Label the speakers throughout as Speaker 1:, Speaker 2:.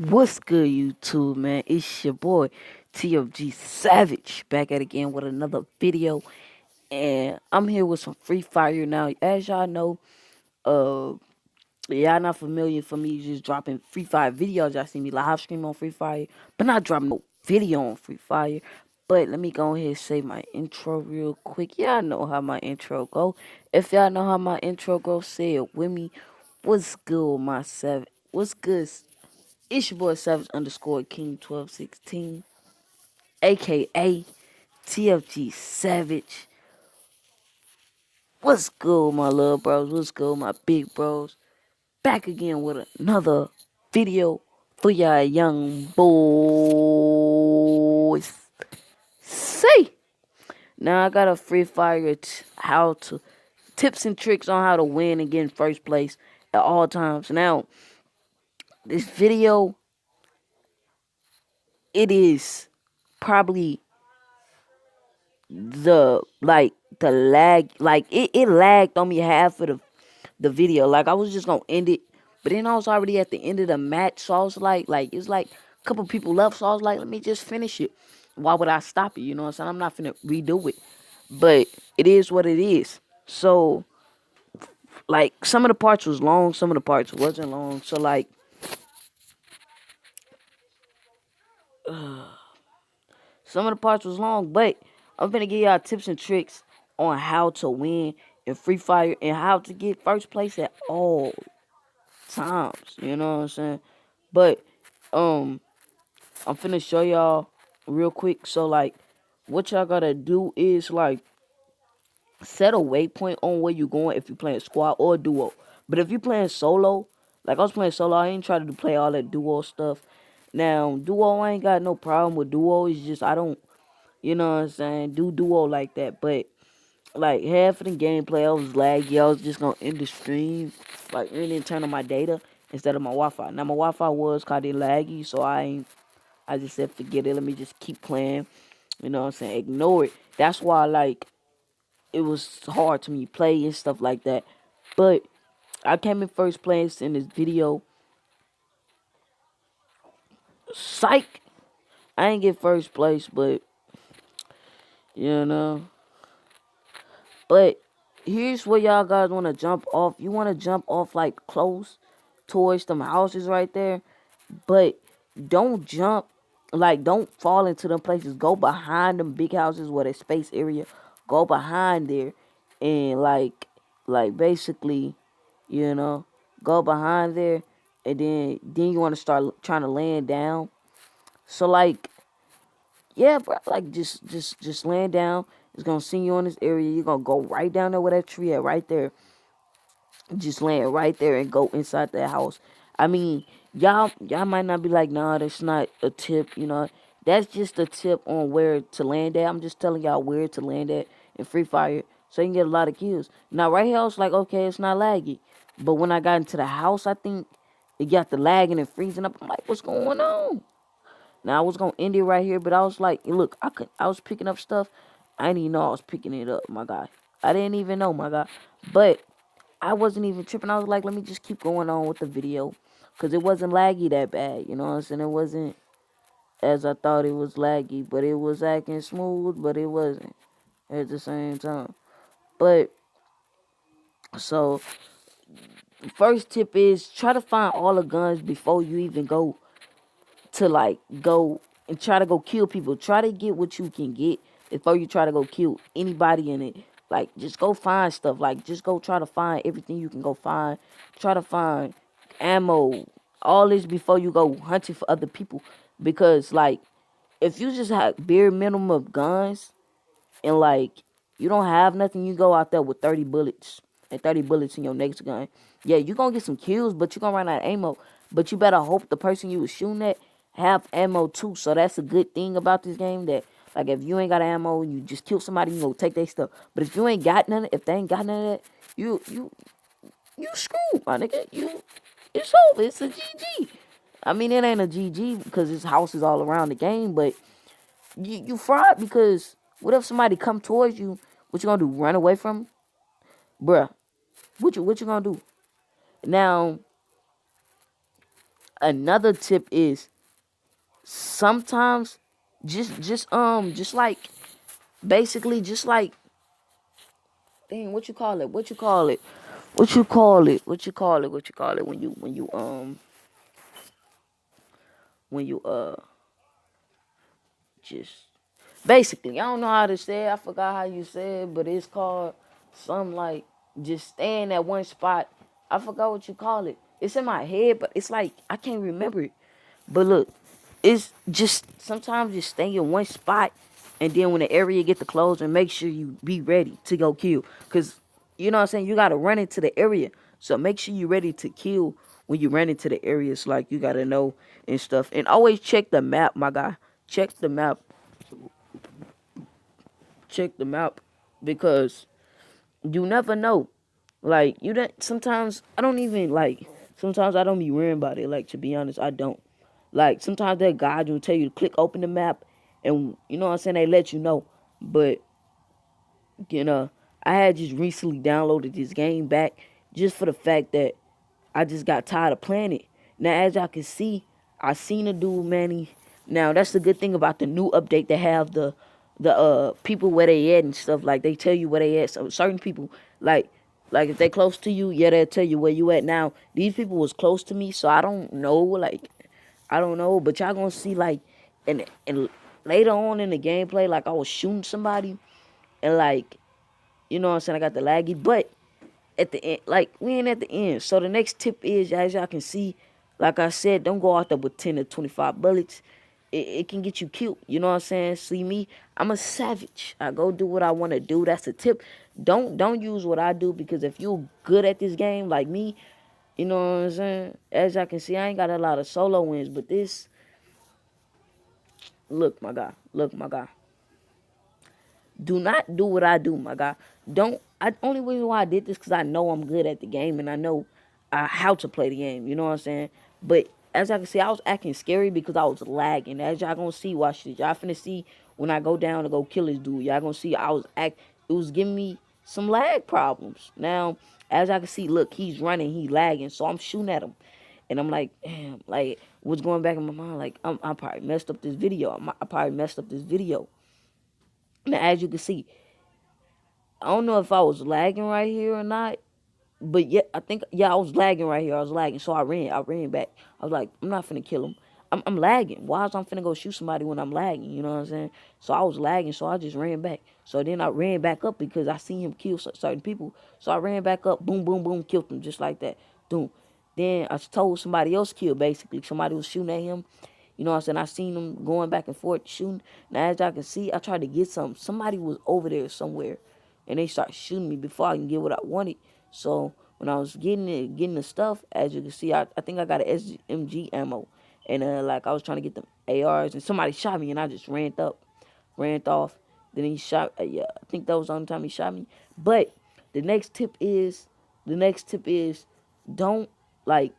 Speaker 1: What's good, YouTube, man? It's your boy, TFG Savage, back at it again with another video. And I'm here with some Free Fire now. As y'all know, uh, y'all not familiar for me just dropping Free Fire videos. Y'all see me live stream on Free Fire, but not dropping no video on Free Fire. But let me go ahead and say my intro real quick. Y'all know how my intro go. If y'all know how my intro go, say it with me. What's good, my seven? What's good? It's your boy Savage underscore King 1216, aka TFG Savage. What's good, my little bros? What's good, my big bros? Back again with another video for y'all young boys. See, now I got a Free Fire how to tips and tricks on how to win and get in first place at all times. Now, this video, it is probably the lag, like it lagged on me half of the video. Like I was just gonna end it, but then I was already at the end of the match, so I was like it's like a couple people left, so I was like, let me just finish it. Why would I stop it? You know what I'm saying? I'm not finna redo it. But it is what it is. So like some of the parts was long, some of the parts wasn't long. So like some of the parts was long, but I'm gonna give y'all tips and tricks on how to win in Free Fire and how to get first place at all times. You know what I'm saying? But um, I'm finna show y'all real quick. So like, what y'all gotta do is like set a waypoint on where you going if you playing squad or duo. But if you playing solo, like I was playing solo, I ain't trying to play all that duo stuff. Now duo, I ain't got no problem with duo. It's just I don't, you know what I'm saying, do duo like that. But like half of the gameplay, I was laggy. I was just gonna end the stream, like really turn on my data instead of my Wi-Fi. Now my Wi-Fi was kinda laggy, so I just said forget it. Let me just keep playing. You know what I'm saying? Ignore it. That's why like it was hard to me play and stuff like that. But I came in first place in this video. Psych. I ain't get first place, but you know. But here's where y'all guys want to jump off. You want to jump off like close towards them houses right there. But don't jump, like don't fall into them places. Go behind them big houses where there's space area. Go behind there and like basically, you know, go behind there and then you want to start trying to land down. So like yeah, bro, like just land down. It's gonna send you on this area. You're gonna go right down there where that tree at, right there. Just land right there and go inside that house. I mean, y'all might not be like, nah, that's not a tip, you know. That's just a tip on where to land at. I'm just telling y'all where to land at in Free Fire so you can get a lot of kills. Now right here I was like, okay, it's not laggy. But when I got into the house, I think it got the lagging and freezing up. I'm like, what's going on? Now I was gonna end it right here, but I was like, look, I was picking up stuff. I didn't even know I was picking it up, my guy. I didn't even know, my guy. But I wasn't even tripping. I was like, let me just keep going on with the video. Because it wasn't laggy that bad. You know what I'm saying? It wasn't as I thought it was laggy. But it was acting smooth, but it wasn't at the same time. But, so, first tip is try to find all the guns before you even go to, like, go and try to go kill people. Try to get what you can get before you try to go kill anybody in it. Like, just go find stuff. Like, just go try to find everything you can go find. Try to find ammo. All this before you go hunting for other people. Because, like, if you just have bare minimum of guns and, like, you don't have nothing, you go out there with 30 bullets and 30 bullets in your next gun. Yeah, you're going to get some kills, but you're going to run out of ammo. But you better hope the person you was shooting at have ammo too. So that's a good thing about this game, that like if you ain't got ammo, you just kill somebody, you go take their stuff. But if you ain't got none, if they ain't got none of that, you screwed, my nigga. It's over. It's a GG. I mean, it ain't a GG because his house is all around the game, but you fried because what if somebody come towards you? What you gonna do? Run away from 'em? Bruh, what you gonna do? Now, Another tip is sometimes just like basically just like dang, what you call it? What you call it? What you call it? What you call it? What you call it when you just basically I don't know how to say it. I forgot how you say it, but it's called some like just staying at one spot. I forgot what you call it. It's in my head, but it's like I can't remember it. But look, it's just sometimes just stay in one spot, and then when the area get to close, and make sure you be ready to go kill. Cause you know what I'm saying, you gotta run into the area, so make sure you ready to kill when you run into the areas. Like you gotta know and stuff, and always check the map, my guy. Check the map. Check the map because you never know. Like you don't. Sometimes I don't even like. Sometimes I don't be worrying about it. Like to be honest, I don't. Like sometimes that guide will tell you to click open the map, and you know what I'm saying. They let you know, but you know I had just recently downloaded this game back just for the fact that I just got tired of playing it. Now as y'all can see, I seen a dude Manny. Now that's the good thing about the new update. They have the people where they at and stuff. Like they tell you where they at. So certain people like if they close to you, yeah, they'll tell you where you at. Now these people was close to me, so I don't know. Like I don't know, but y'all gonna see like and later on in the gameplay, like I was shooting somebody and like you know what I'm saying, I got the laggy, but at the end, like we ain't at the end. So the next tip is, as y'all can see, like I said, don't go out there with 10 to 25 bullets. It can get you killed. You know what I'm saying? See me, I'm a savage. I go do what I want to do. That's a tip. Don't use what I do, because if you're good at this game like me, you know what I'm saying? As y'all can see, I ain't got a lot of solo wins, but this, look, my guy, look, my guy. Do not do what I do, my guy. Don't. I only reason why I did this because I know I'm good at the game and I know how to play the game. You know what I'm saying? But as I can see, I was acting scary because I was lagging. As y'all gonna see, watch this. Y'all finna see when I go down to go kill this dude. Y'all gonna see It was giving me some lag problems. Now, as I can see, look, he's running, he's lagging, so I'm shooting at him. And I'm like, damn, like, what's going back in my mind? Like, I probably messed up this video. I probably messed up this video. Now, as you can see, I don't know if I was lagging right here or not, but yeah, I think I was lagging right here. I was lagging, so I ran back. I was like, I'm not finna kill him. I'm lagging. Why is I'm finna go shoot somebody when I'm lagging? You know what I'm saying? So I was lagging, so I just ran back. So then I ran back up because I seen him kill certain people. So I ran back up, boom, boom, boom, killed him just like that. Boom. Then I told somebody else kill basically. Somebody was shooting at him. You know what I'm saying? I seen them going back and forth shooting. Now as y'all can see, I tried to get something. Somebody was over there somewhere, and they started shooting me before I can get what I wanted. So when I was getting the stuff, as you can see, I think I got an SMG ammo, and like I was trying to get them ARs, and somebody shot me, and I just ran off. Then he shot. Yeah, I think that was the only time he shot me. But the next tip is, don't like,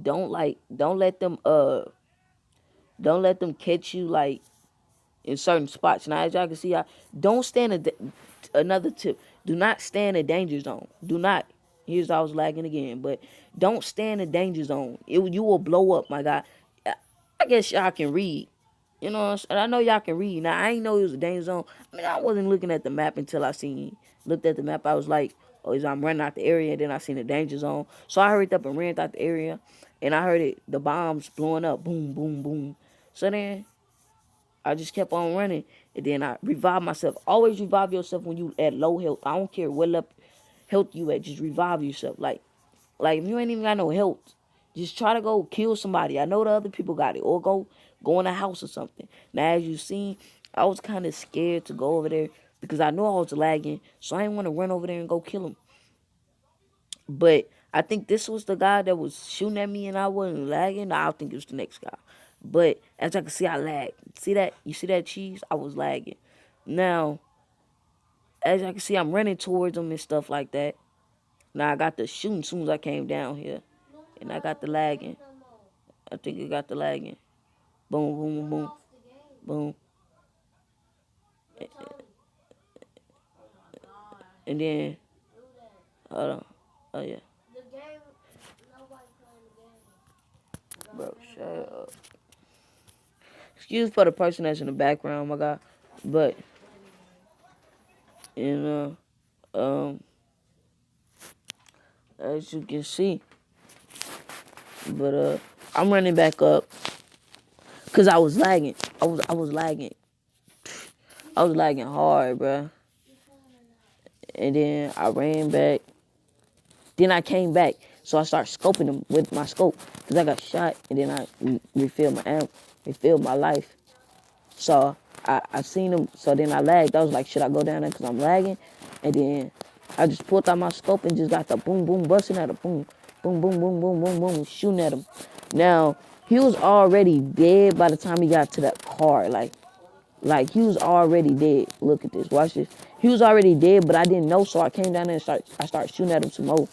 Speaker 1: don't let them don't let them catch you like in certain spots. Now, as y'all can see, don't stand another tip. Do not stand in a danger zone. Do not. Here's I was lagging again, but don't stand in a danger zone. You will blow up, my guy. I guess y'all can read. You know what I'm saying? I know y'all can read. Now, I ain't know it was a danger zone. I mean, I wasn't looking at the map until looked at the map. I was like, oh, I'm running out the area, and then I seen the danger zone. So I hurried up and ran out the area, and I heard the bombs blowing up. Boom, boom, boom. So then I just kept on running, and then I revived myself. Always revive yourself when you at low health. I don't care what level health you at. Just revive yourself. Like if you ain't even got no health, just try to go kill somebody. I know the other people got it, or go in a house or something. Now as you seen, I was kind of scared to go over there because I know I was lagging, so I didn't want to run over there and go kill him. But I think this was the guy that was shooting at me and I wasn't lagging. No, I don't think it was the next guy. But as I can see, I lagged. See that? You see that cheese? I was lagging. Now, as I can see, I'm running towards them and stuff like that. Now, I got the shooting as soon as I came down here. And I got the lagging. I think I got the lagging. Boom, boom, boom, boom. And then, hold on. Oh, yeah. Bro, shut up. Excuse for the person that's in the background, my guy. But, you know, as you can see. But, I'm running back up. Because I was lagging. I was lagging. I was lagging hard, bro. And then I ran back. Then I came back. So I started scoping them with my scope. Because I got shot. And then I refilled my amp. Refilled my life. So I seen him. So then I lagged. I was like, should I go down there because I'm lagging? And then I just pulled out my scope and just got the boom, boom, busting at him. Boom, boom, boom, boom, boom, boom, boom, shooting at him. Now, he was already dead by the time he got to that car. Like he was already dead. Look at this. Watch this. He was already dead, but I didn't know. So I came down there and I started shooting at him some more.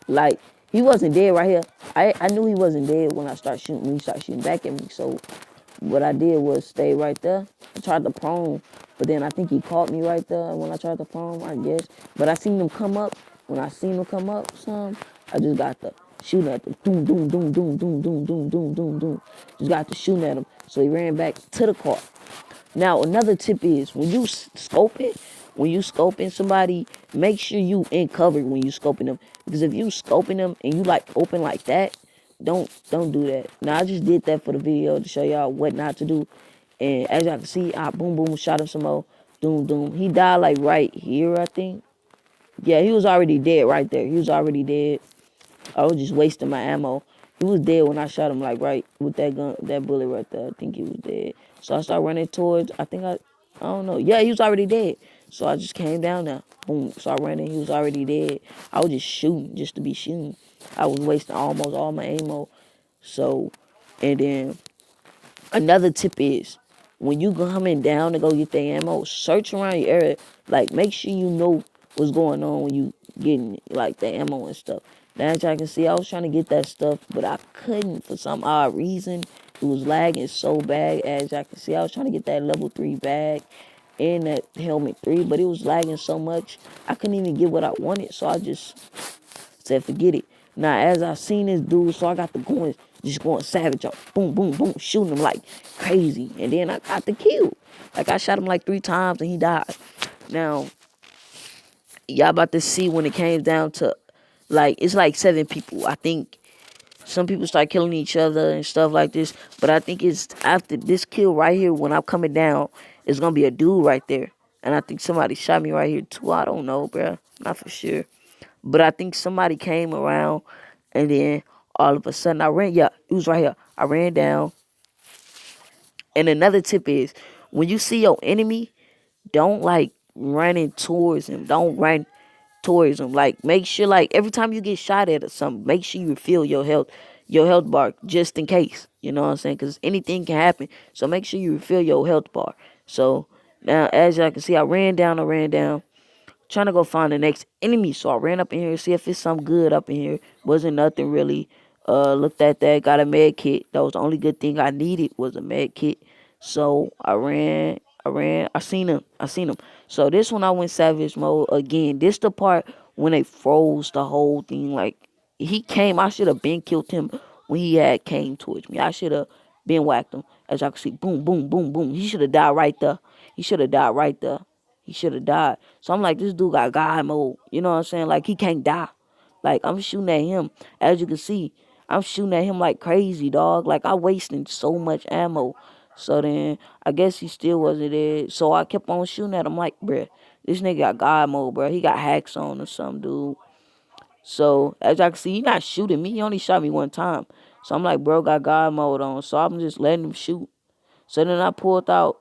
Speaker 1: Like, he wasn't dead right here. I knew he wasn't dead when he started shooting back at me. So what I did was stay right there. I tried to prone, but then I think he caught me right there when I tried to prone, I guess. But I seen him come up. When I seen him come up I just got the shooting at them. Doom, doom, doom, doom, doom, doom, doom, doom, doom, doom. Just got to shooting at him. So he ran back to the car. Now, another tip is when you scoping somebody, make sure you in cover when you scoping them. Because if you scoping them and you like open like that, don't do that. Now, I just did that for the video to show y'all what not to do. And as y'all can see, I boom, boom, shot him some more. Doom, doom. He died like right here, I think. Yeah, he was already dead right there. He was already dead. I was just wasting my ammo. He was dead when I shot him, like right with that gun, that bullet right there. I think he was dead. So I started running towards, I don't know. Yeah, he was already dead. So I just came down there. Boom. So I ran in, he was already dead. I was just shooting, just to be shooting. I was wasting almost all my ammo. So, and then another tip is, when you coming down to go get the ammo, search around your area. Like, make sure you know what's going on when you getting, like, the ammo and stuff. Now, as y'all can see, I was trying to get that stuff, but I couldn't for some odd reason. It was lagging so bad. As y'all can see, I was trying to get that level 3 bag and that helmet 3, but it was lagging so much, I couldn't even get what I wanted, so I just said, forget it. Now, as I seen this dude, so I got just going savage up. Boom, boom, boom, shooting him like crazy. And then I got the kill. Like, I shot him like 3 times and he died. Now, y'all about to see when it came down to, like, it's like 7 people. I think some people start killing each other and stuff like this. But I think it's after this kill right here, when I'm coming down, it's going to be a dude right there. And I think somebody shot me right here too. I don't know, bro. Not for sure. But I think somebody came around, and then all of a sudden yeah, it was right here. I ran down. And another tip is, when you see your enemy, don't like running towards him. Don't run towards him. Like, make sure, like, every time you get shot at or something, make sure you refill your health bar, just in case. You know what I'm saying? Because anything can happen. So make sure you refill your health bar. So now, as y'all can see, I ran down. Trying to go find the next enemy. So I ran up in here to see if it's something good up in here. Wasn't nothing really. Looked at that, got a med kit. That was the only good thing I needed, was a med kit. So I ran. I seen him. So this one I went savage mode again. This the part when they froze the whole thing. Like, he came, I should have been killed him when he had came towards me. I should have been whacked him. As y'all can see, boom, boom, boom, boom. He should have died right there. He should have died right there. He should have died. So I'm like, this dude got God mode. You know what I'm saying? Like, he can't die. Like, I'm shooting at him. As you can see, I'm shooting at him like crazy, dog. Like, I wasting so much ammo. So then, I guess he still wasn't there. So I kept on shooting at him like, bruh, this nigga got God mode, bruh. He got hacks on or something, dude. So, as y'all can see, he not shooting me. He only shot me one time. So I'm like, bro, got God mode on. So I'm just letting him shoot. So then I pulled out,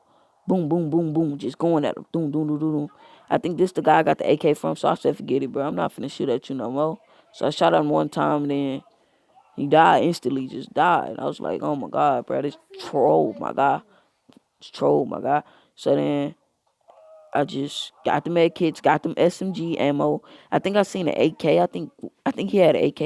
Speaker 1: boom, boom, boom, boom, just going at him. Doom, doom, doom, doom, doom. I think this the guy I got the AK from, so I said, forget it, bro. I'm not finna shoot at you no more. So I shot at him one time, then he died instantly, just died. I was like, oh my God, bro, this troll, my guy. It's troll, my guy. So then I just got the med kits, got them SMG ammo. I think I seen an AK. I think he had an AK.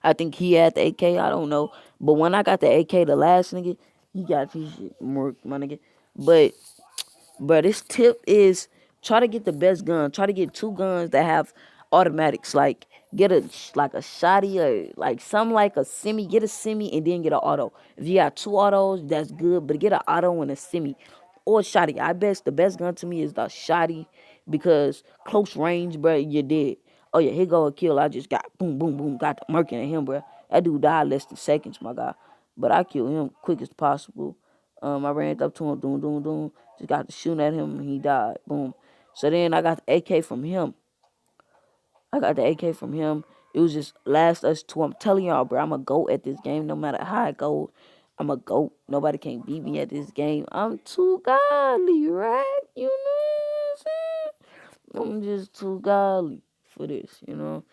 Speaker 1: I think he had the AK. I don't know. But when I got the AK, the last nigga, he got his shit murked, my nigga. But this tip is, try to get the best gun. Try to get 2 guns that have automatics. Like get a like a shotty or like something like a semi. Get a semi and then get an auto. If you got two autos, that's good. But get an auto and a semi or a shotty. I bet the best gun to me is the shotty because close range, bro, you're dead. Oh yeah, here go a kill. I just got boom, boom, boom. Got the merkin at him, bro. That dude died less than seconds, my guy. But I killed him quick as possible. I ran up to him, doom, doom, doom. Just got to shooting at him and he died. Boom. So then I got the AK from him. It was just last us two. I'm telling y'all, bro, I'm a GOAT at this game. No matter how I go, I'm a GOAT. Nobody can beat me at this game. I'm too godly, right? You know what I'm saying? I'm just too godly for this, you know?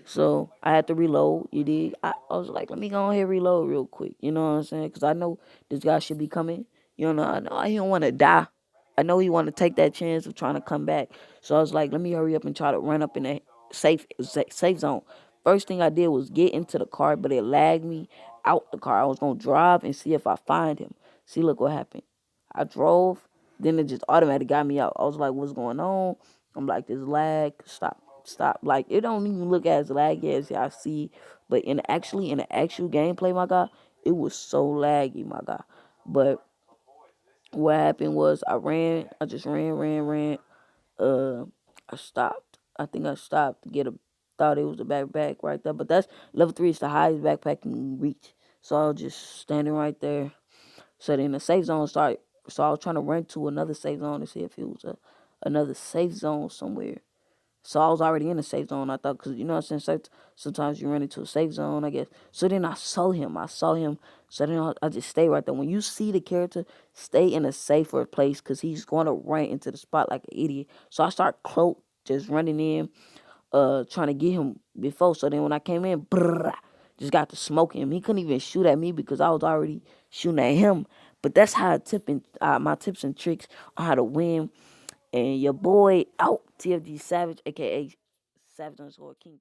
Speaker 1: So I had to reload. You did. I was like, let me go ahead and reload real quick. You know what I'm saying? Because I know this guy should be coming. You know, I know he don't want to die. I know he want to take that chance of trying to come back. So I was like, let me hurry up and try to run up in the safe zone. First thing I did was get into the car, but it lagged me out the car. I was gonna drive and see if I find him. See, look what happened. I drove, then it just automatically got me out. I was like, what's going on? I'm like, this lag, stop. Like, it don't even look as laggy as I see. But in the actual gameplay, my guy, it was so laggy, my guy. But what happened was I just ran. Uh, I stopped. I think I stopped to thought it was a backpack right there. But that's level 3 is the highest backpack you can reach. So I was just standing right there. So then the safe zone started. So I was trying to run to another safe zone to see if it was another safe zone somewhere. So I was already in the safe zone. I thought, because you know what I'm saying, sometimes you run into a safe zone, I guess. So then I saw him. So then I just stay right there. When you see the character, stay in a safer place because he's going to run into the spot like an idiot. So I start just running in, trying to get him before. So then when I came in, just got to smoke him. He couldn't even shoot at me because I was already shooting at him. But that's how my tips and tricks on how to win. And your boy out, TFG Savage, aka Savage_King.